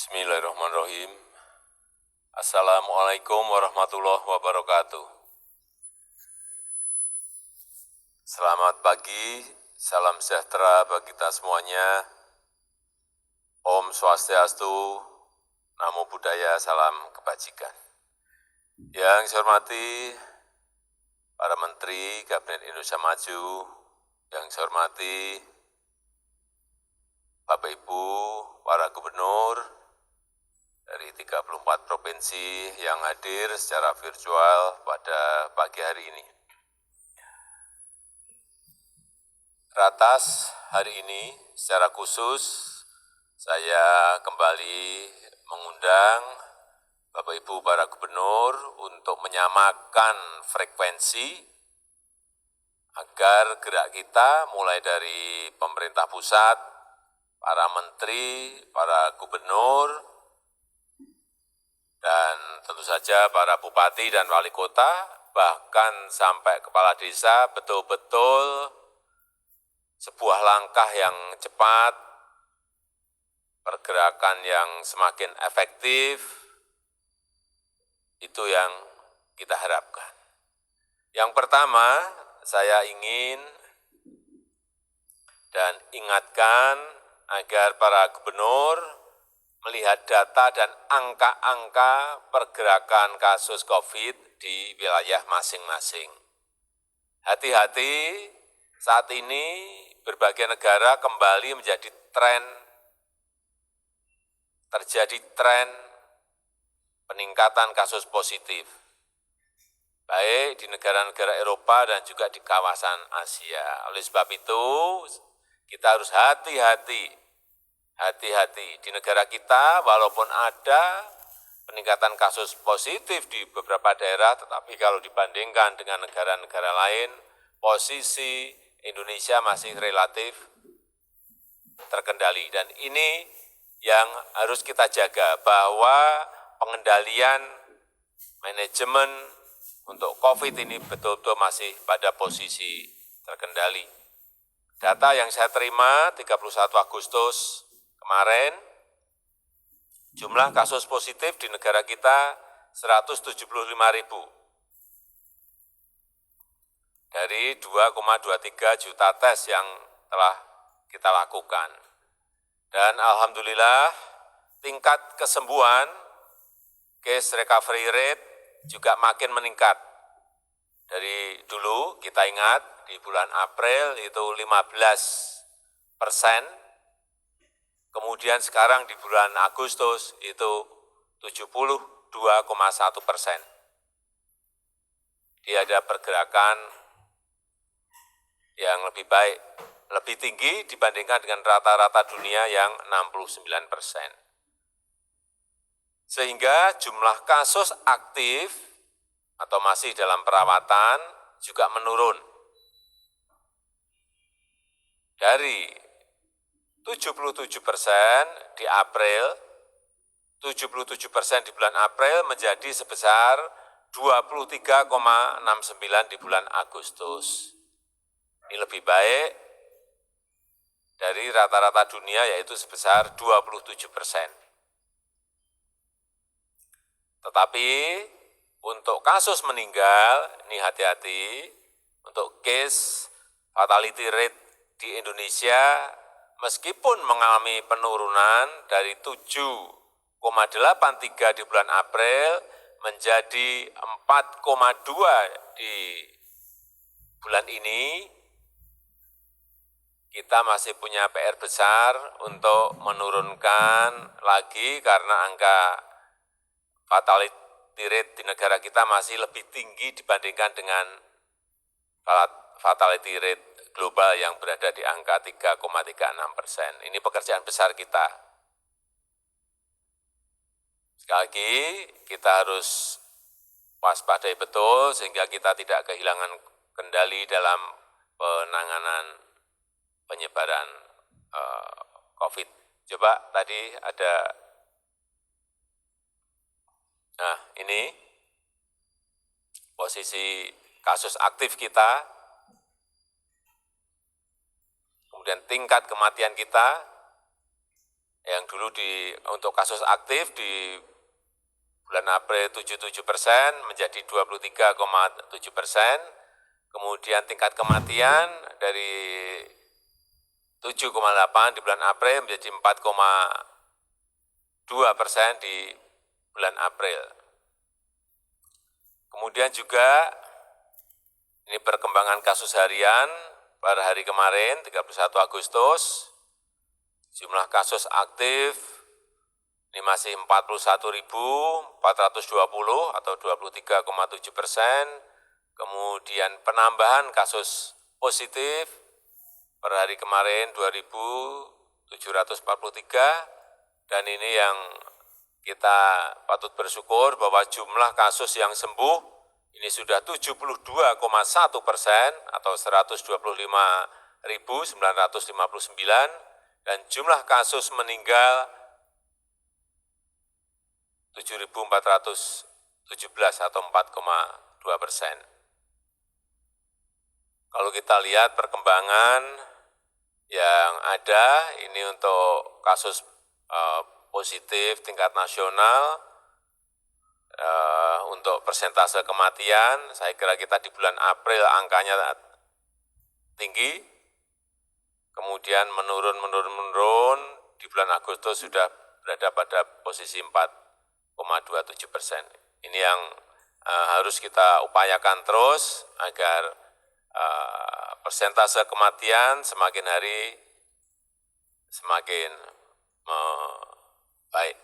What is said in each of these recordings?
Bismillahirrahmanirrahim. Assalamualaikum warahmatullahi wabarakatuh. Selamat pagi, salam sejahtera bagi kita semuanya. Om Swastiastu, Namo Buddhaya, salam kebajikan. Yang saya hormati para Menteri Kabinet Indonesia Maju, yang saya hormati Bapak Ibu, para Gubernur, dari 34 provinsi yang hadir secara virtual pada pagi hari ini. Ratas hari ini secara khusus saya kembali mengundang Bapak Ibu para Gubernur untuk menyamakan frekuensi agar gerak kita mulai dari pemerintah pusat, para menteri, para gubernur, dan tentu saja para bupati dan wali kota, bahkan sampai kepala desa, betul-betul sebuah langkah yang cepat, pergerakan yang semakin efektif, itu yang kita harapkan. Yang pertama, saya ingin dan ingatkan agar para gubernur melihat data dan angka-angka pergerakan kasus COVID di wilayah masing-masing. Hati-hati, saat ini berbagai negara kembali terjadi tren peningkatan kasus positif, baik di negara-negara Eropa dan juga di kawasan Asia. Oleh sebab itu, kita harus hati-hati di negara kita, walaupun ada peningkatan kasus positif di beberapa daerah, tetapi kalau dibandingkan dengan negara-negara lain, posisi Indonesia masih relatif terkendali. Dan ini yang harus kita jaga, bahwa pengendalian manajemen untuk COVID ini betul-betul masih pada posisi terkendali. Data yang saya terima 31 Agustus kemarin, jumlah kasus positif di negara kita 175.000 dari 2,23 juta tes yang telah kita lakukan. Dan alhamdulillah tingkat kesembuhan, case recovery rate juga makin meningkat. Dari dulu kita ingat di bulan April itu 15%, kemudian sekarang di bulan Agustus itu 72,1%. Dia ada pergerakan yang lebih baik, lebih tinggi dibandingkan dengan rata-rata dunia yang 69%. Sehingga jumlah kasus aktif atau masih dalam perawatan juga menurun. Dari 77% di April, 77% di bulan April menjadi sebesar 23,69 di bulan Agustus. Ini lebih baik dari rata-rata dunia, yaitu sebesar 27%. Tetapi untuk kasus meninggal, ini hati-hati, untuk case fatality rate di Indonesia meskipun mengalami penurunan dari 7,83 di bulan April menjadi 4,2 di bulan ini, kita masih punya PR besar untuk menurunkan lagi karena angka fatality rate di negara kita masih lebih tinggi dibandingkan dengan fatality rate global yang berada di angka 3,36%. Ini pekerjaan besar kita. Sekali lagi, kita harus waspadai betul sehingga kita tidak kehilangan kendali dalam penanganan penyebaran COVID. Coba tadi ada, nah ini posisi kasus aktif kita, kemudian tingkat kematian kita, yang dulu untuk kasus aktif di bulan April 77% menjadi 23,7%, kemudian tingkat kematian dari 7,8 di bulan April menjadi 4,2% di bulan April. Kemudian juga ini perkembangan kasus harian pada hari kemarin 31 Agustus, jumlah kasus aktif ini masih 41.420 atau 23,7%. Kemudian penambahan kasus positif per hari kemarin 2.743, dan ini yang kita patut bersyukur bahwa jumlah kasus yang sembuh ini sudah 72,1% atau 125.959, dan jumlah kasus meninggal 7.417 atau 4,2%. Kalau kita lihat perkembangan yang ada ini untuk kasus positif tingkat nasional, untuk persentase kematian, saya kira kita di bulan April angkanya tinggi, kemudian menurun, di bulan Agustus sudah berada pada posisi 4,27%. Ini yang harus kita upayakan terus agar persentase kematian semakin hari semakin baik.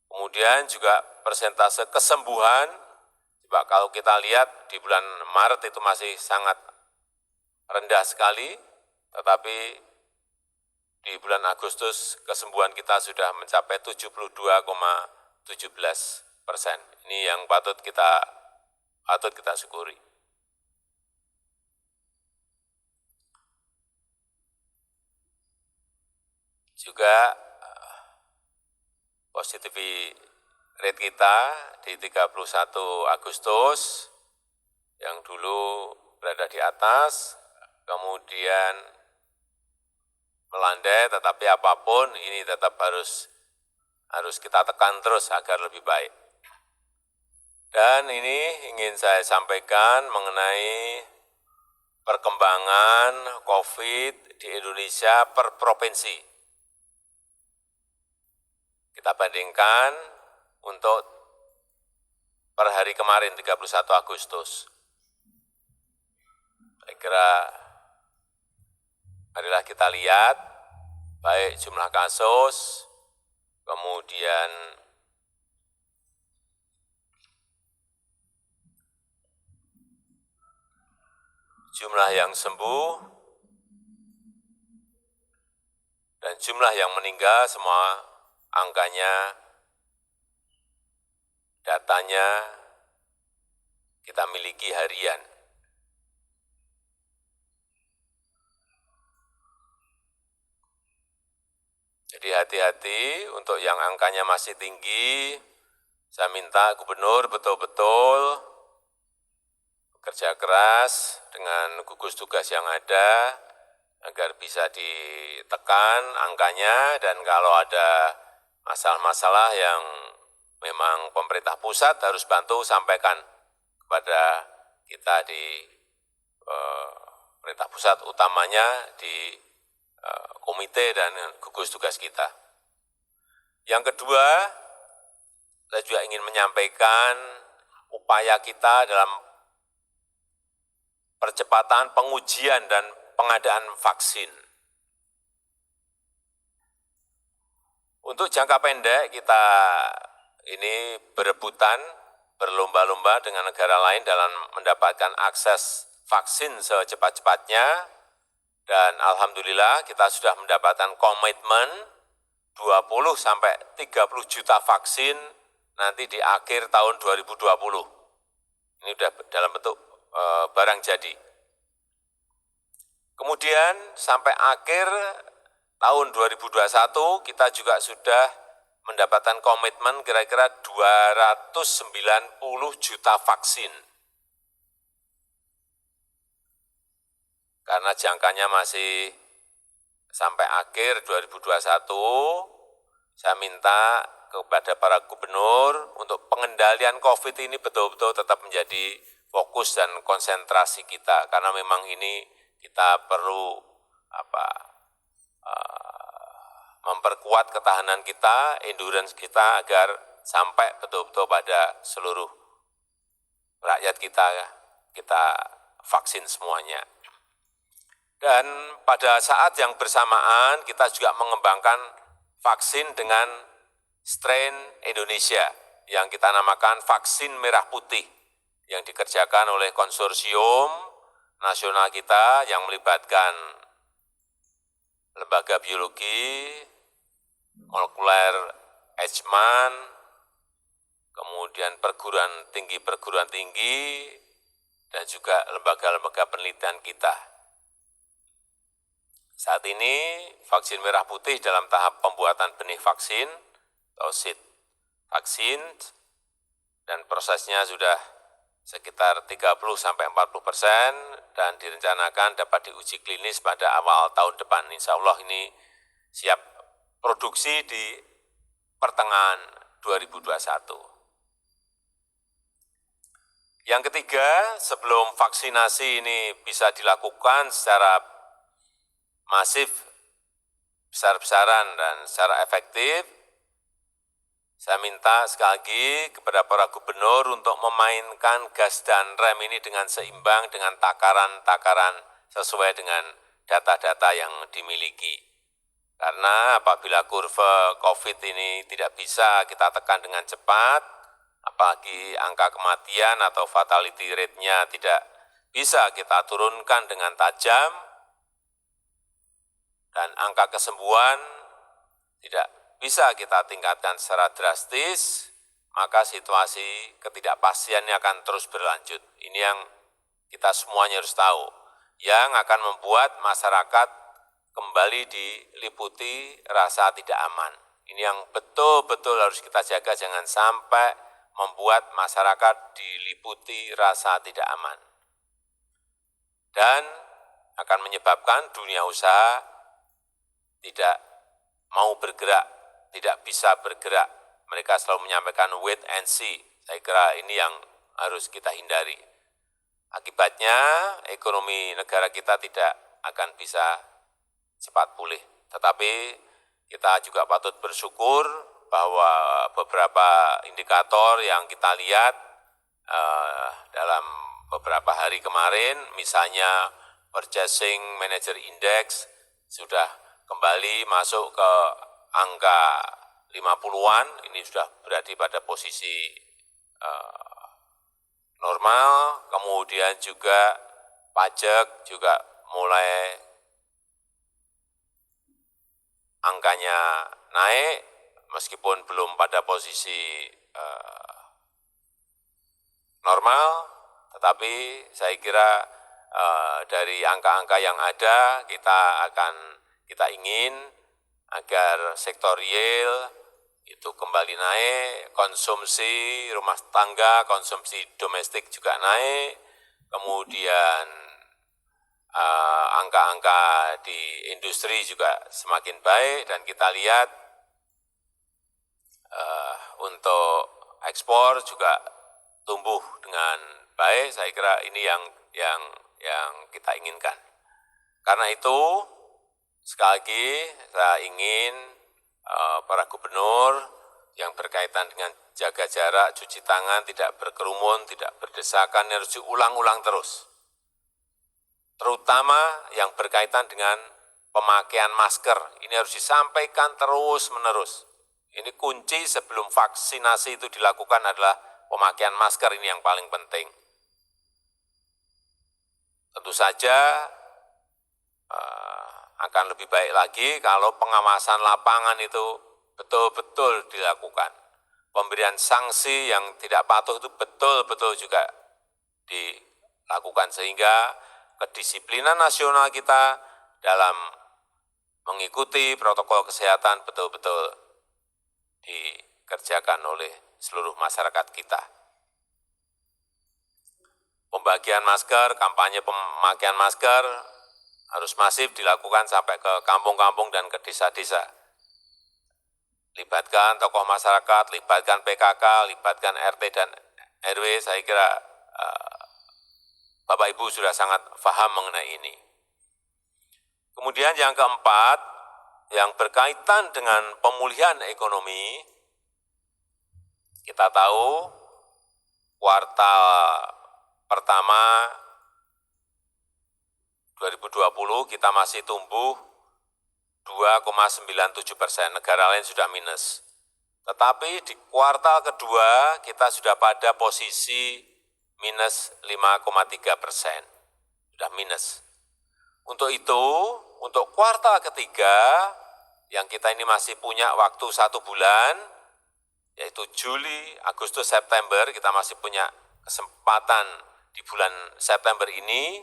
Kemudian juga persentase kesembuhan, coba kalau kita lihat di bulan Maret itu masih sangat rendah sekali, tetapi di bulan Agustus kesembuhan kita sudah mencapai 72,17%. Ini yang patut kita syukuri. Juga positivity rate kita di 31 Agustus yang dulu berada di atas, kemudian melandai, tetapi apapun ini tetap harus kita tekan terus agar lebih baik. Dan ini ingin saya sampaikan mengenai perkembangan COVID di Indonesia per provinsi. Kita bandingkan untuk per hari kemarin 31 Agustus. Saya kira marilah kita lihat baik jumlah kasus, kemudian jumlah yang sembuh, dan jumlah yang meninggal, semua angkanya, datanya kita miliki harian. Jadi hati-hati untuk yang angkanya masih tinggi, saya minta gubernur betul-betul bekerja keras dengan gugus tugas yang ada agar bisa ditekan angkanya, dan kalau ada masalah-masalah yang memang pemerintah pusat harus bantu sampaikan kepada kita di pemerintah pusat, utamanya di komite dan gugus tugas kita. Yang kedua, saya juga ingin menyampaikan upaya kita dalam percepatan pengujian dan pengadaan vaksin. Untuk jangka pendek kita ini berebutan, berlomba-lomba dengan negara lain dalam mendapatkan akses vaksin secepat-cepatnya, dan alhamdulillah kita sudah mendapatkan komitmen 20 sampai 30 juta vaksin nanti di akhir tahun 2020. Ini sudah dalam bentuk barang jadi. Kemudian sampai akhir tahun 2021 kita juga sudah mendapatkan komitmen kira-kira 290 juta vaksin. Karena jangkanya masih sampai akhir 2021, saya minta kepada para gubernur untuk pengendalian COVID ini betul-betul tetap menjadi fokus dan konsentrasi kita, karena memang ini kita perlu memperkuat ketahanan kita, endurance kita agar sampai betul-betul pada seluruh rakyat kita vaksin semuanya. Dan pada saat yang bersamaan kita juga mengembangkan vaksin dengan strain Indonesia yang kita namakan vaksin merah putih yang dikerjakan oleh konsorsium nasional kita yang melibatkan lembaga biologi, molekuler Eijkman, kemudian perguruan tinggi, dan juga lembaga-lembaga penelitian kita. Saat ini vaksin merah putih dalam tahap pembuatan benih vaksin atau seed vaksin, dan prosesnya sudah sekitar 30-40% dan direncanakan dapat diuji klinis pada awal tahun depan. Insya Allah ini siap produksi di pertengahan 2021. Yang ketiga, sebelum vaksinasi ini bisa dilakukan secara masif, besar-besaran dan secara efektif, saya minta sekali lagi kepada para gubernur untuk memainkan gas dan rem ini dengan seimbang dengan takaran-takaran sesuai dengan data-data yang dimiliki. Karena apabila kurva COVID ini tidak bisa kita tekan dengan cepat, apalagi angka kematian atau fatality rate-nya tidak bisa kita turunkan dengan tajam, dan angka kesembuhan tidak bisa kita tingkatkan secara drastis, maka situasi ketidakpastiannya akan terus berlanjut. Ini yang kita semuanya harus tahu, yang akan membuat masyarakat kembali diliputi rasa tidak aman. Ini yang betul-betul harus kita jaga, jangan sampai membuat masyarakat diliputi rasa tidak aman. Dan akan menyebabkan dunia usaha tidak mau bergerak, tidak bisa bergerak. Mereka selalu menyampaikan wait and see. Saya kira ini yang harus kita hindari. Akibatnya ekonomi negara kita tidak akan bisa cepat pulih. Tetapi kita juga patut bersyukur bahwa beberapa indikator yang kita lihat dalam beberapa hari kemarin, misalnya Purchasing Manager Index sudah kembali masuk ke angka 50-an, ini sudah berada pada posisi normal. Kemudian juga pajak juga mulai angkanya naik, meskipun belum pada posisi normal, tetapi saya kira dari angka-angka yang ada kita ingin agar sektor real itu kembali naik, konsumsi rumah tangga, konsumsi domestik juga naik, kemudian angka-angka di industri juga semakin baik, dan kita lihat untuk ekspor juga tumbuh dengan baik. Saya kira ini yang kita inginkan. Karena itu, sekali lagi saya ingin para gubernur yang berkaitan dengan jaga jarak, cuci tangan, tidak berkerumun, tidak berdesakan, harus diulang-ulang terus. Terutama yang berkaitan dengan pemakaian masker, ini harus disampaikan terus-menerus. Ini kunci sebelum vaksinasi itu dilakukan adalah pemakaian masker, ini yang paling penting. Tentu saja akan lebih baik lagi kalau pengawasan lapangan itu betul-betul dilakukan. Pemberian sanksi yang tidak patuh itu betul-betul juga dilakukan, sehingga kedisiplinan nasional kita dalam mengikuti protokol kesehatan betul-betul dikerjakan oleh seluruh masyarakat kita. Pembagian masker, kampanye pemakaian masker harus masif dilakukan sampai ke kampung-kampung dan ke desa-desa. Libatkan tokoh masyarakat, libatkan PKK, libatkan RT dan RW, saya kira Bapak Ibu sudah sangat paham mengenai ini. Kemudian yang keempat, yang berkaitan dengan pemulihan ekonomi, kita tahu kuartal pertama 2020 kita masih tumbuh 2,97%, negara lain sudah minus. Tetapi di kuartal kedua kita sudah pada posisi minus 5,3%, sudah minus. Untuk itu, untuk kuartal ketiga, yang kita ini masih punya waktu 1 bulan, yaitu Juli, Agustus, September, kita masih punya kesempatan di bulan September ini.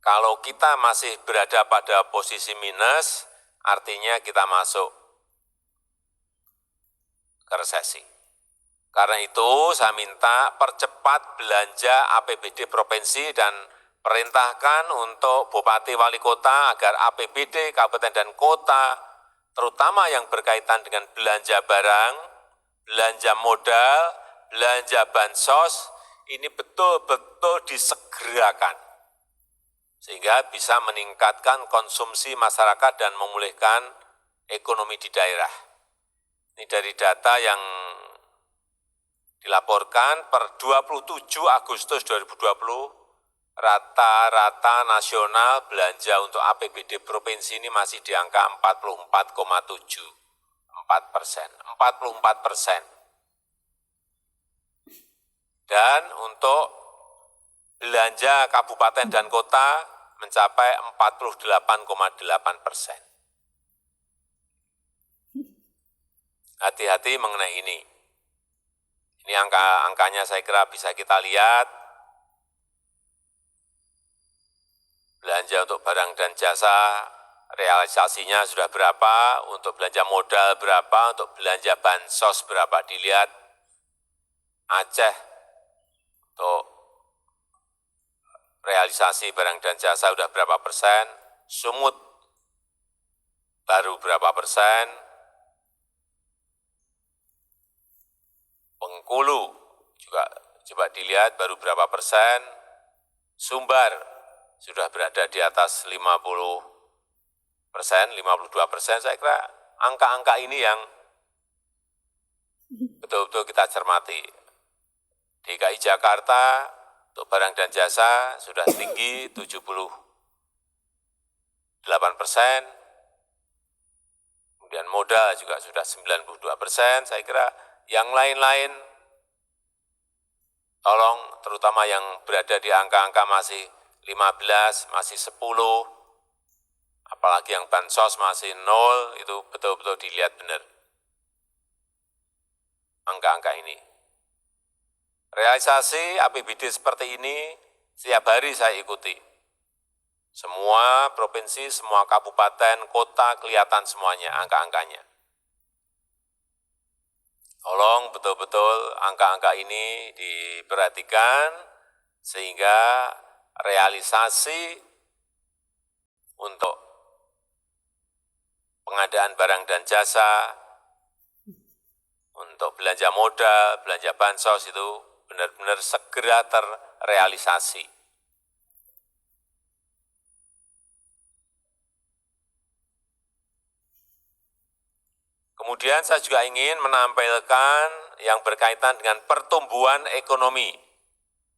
Kalau kita masih berada pada posisi minus, artinya kita masuk ke resesi. Karena itu saya minta percepat belanja APBD provinsi dan perintahkan untuk Bupati Wali Kota agar APBD kabupaten dan kota, terutama yang berkaitan dengan belanja barang, belanja modal, belanja bansos, ini betul-betul disegerakan. Sehingga bisa meningkatkan konsumsi masyarakat dan memulihkan ekonomi di daerah. Ini dari data yang dilaporkan per 27 Agustus 2020, rata-rata nasional belanja untuk APBD provinsi ini masih di angka 44,74%. Dan untuk belanja kabupaten dan kota mencapai 48,8%. Hati-hati mengenai ini. Ini angkanya saya kira bisa kita lihat. Belanja untuk barang dan jasa, realisasinya sudah berapa, untuk belanja modal berapa, untuk belanja bansos berapa. Dilihat Aceh, untuk realisasi barang dan jasa sudah berapa persen, Sumut baru berapa persen, Bengkulu juga coba dilihat baru berapa persen, Sumbar sudah berada di atas 50%, 52%, saya kira angka-angka ini yang betul-betul kita cermati. DKI Jakarta untuk barang dan jasa sudah tinggi 78%, kemudian modal juga sudah 92%, saya kira yang lain-lain, tolong terutama yang berada di angka-angka masih 15, masih 10, apalagi yang bansos masih 0, itu betul-betul dilihat benar. Angka-angka ini. Realisasi APBD seperti ini setiap hari saya ikuti. Semua provinsi, semua kabupaten, kota, kelihatan semuanya angka-angkanya. Tolong betul-betul angka-angka ini diperhatikan sehingga realisasi untuk pengadaan barang dan jasa, untuk belanja modal, belanja bansos itu benar-benar segera terrealisasi. Kemudian saya juga ingin menampilkan yang berkaitan dengan pertumbuhan ekonomi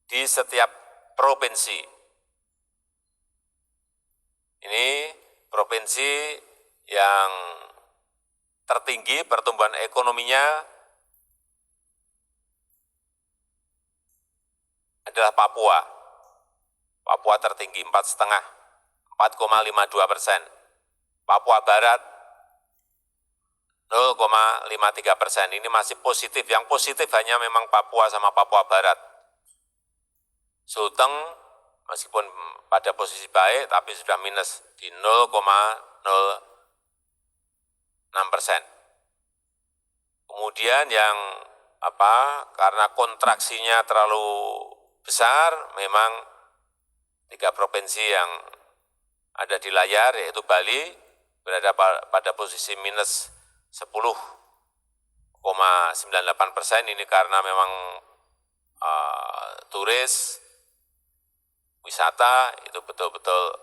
di setiap provinsi. Ini provinsi yang tertinggi pertumbuhan ekonominya adalah Papua. Papua tertinggi 4,52%. Papua Barat 0,53%. Ini masih positif. Yang positif hanya memang Papua sama Papua Barat. Sulteng meskipun pada posisi baik tapi sudah minus di 0,06%. Kemudian yang karena kontraksinya terlalu besar, memang 3 provinsi yang ada di layar, yaitu Bali, berada pada posisi minus 10,98%. Ini karena memang turis, wisata itu betul-betul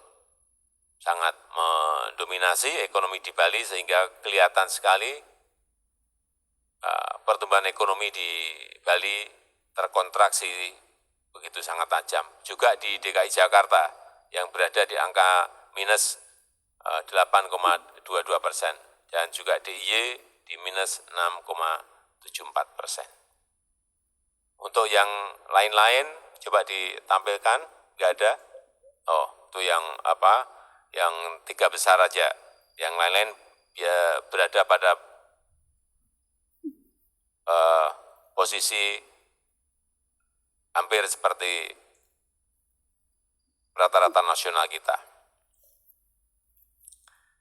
sangat mendominasi ekonomi di Bali, sehingga kelihatan sekali pertumbuhan ekonomi di Bali terkontraksi begitu sangat tajam. Juga di DKI Jakarta yang berada di angka minus 8,22%, dan juga DIY di minus 6,74%. Untuk yang lain-lain coba ditampilkan, nggak ada. Oh, itu yang apa? Yang 3 besar aja. Yang lain-lain ya berada pada posisi hampir seperti rata-rata nasional kita.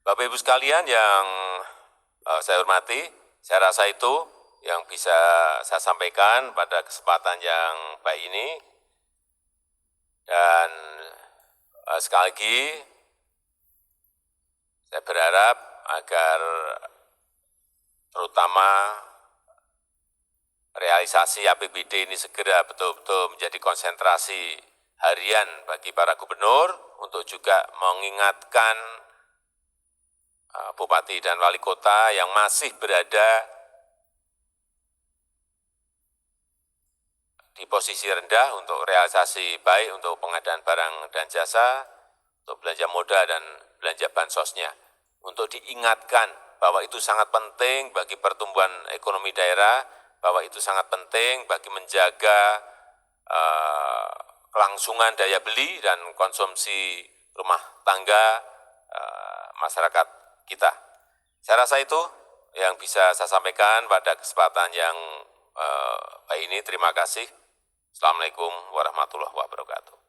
Bapak Ibu sekalian yang saya hormati, saya rasa itu yang bisa saya sampaikan pada kesempatan yang baik ini. Dan sekali lagi, saya berharap agar terutama realisasi APBD ini segera betul-betul menjadi konsentrasi harian bagi para gubernur, untuk juga mengingatkan bupati dan wali kota yang masih berada di posisi rendah untuk realisasi baik untuk pengadaan barang dan jasa, untuk belanja modal dan belanja bansosnya. Untuk diingatkan bahwa itu sangat penting bagi pertumbuhan ekonomi daerah, bahwa itu sangat penting bagi menjaga kelangsungan daya beli dan konsumsi rumah tangga masyarakat kita. Saya rasa itu yang bisa saya sampaikan pada kesempatan yang baik ini. Terima kasih. Assalamualaikum warahmatullahi wabarakatuh.